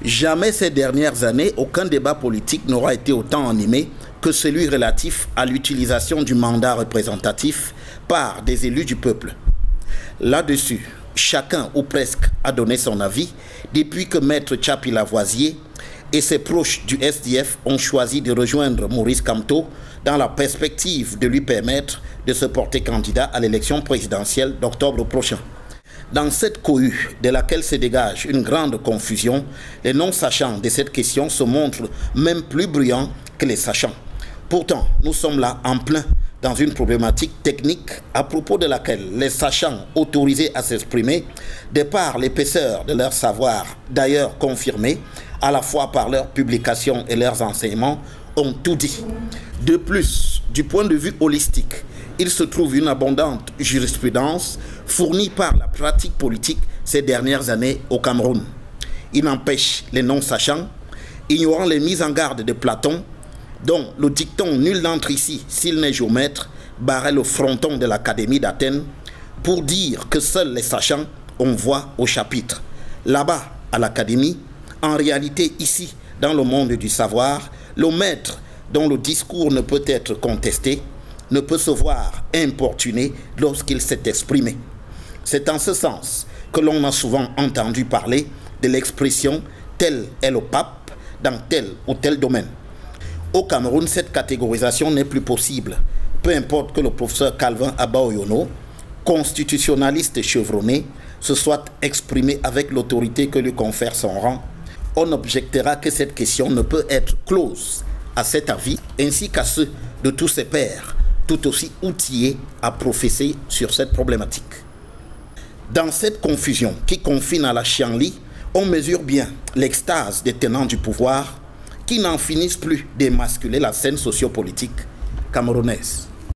Jamais ces dernières années, aucun débat politique n'aura été autant animé que celui relatif à l'utilisation du mandat représentatif par des élus du peuple. Là-dessus, chacun ou presque a donné son avis depuis que Maître Tchapi Lavoisier et ses proches du SDF ont choisi de rejoindre Maurice Kamto dans la perspective de lui permettre de se porter candidat à l'élection présidentielle d'octobre prochain. Dans cette cohue de laquelle se dégage une grande confusion, les non-sachants de cette question se montrent même plus bruyants que les sachants. Pourtant, nous sommes là en plein dans une problématique technique à propos de laquelle les sachants autorisés à s'exprimer, de par l'épaisseur de leur savoir, d'ailleurs confirmé, à la fois par leurs publications et leurs enseignements, ont tout dit. De plus, du point de vue holistique, il se trouve une abondante jurisprudence fournie par la pratique politique ces dernières années au Cameroun. Il n'empêche les non-sachants, ignorant les mises en garde de Platon, dont le dicton « nul n'entre ici s'il n'est géomètre » barrait le fronton de l'Académie d'Athènes, pour dire que seuls les sachants ont voix au chapitre. Là-bas, à l'Académie, en réalité ici, dans le monde du savoir, le maître dont le discours ne peut être contesté, ne peut se voir importuné lorsqu'il s'est exprimé. C'est en ce sens que l'on a souvent entendu parler de l'expression « tel est le pape » dans tel ou tel domaine. Au Cameroun, cette catégorisation n'est plus possible, peu importe que le professeur Calvin Abaoyono, constitutionnaliste chevronné, se soit exprimé avec l'autorité que lui confère son rang. On objectera que cette question ne peut être close à cet avis, ainsi qu'à ceux de tous ses pairs, tout aussi outillés à professer sur cette problématique. Dans cette confusion qui confine à la chienlit, on mesure bien l'extase des tenants du pouvoir qui n'en finissent plus d'émasculer la scène sociopolitique camerounaise.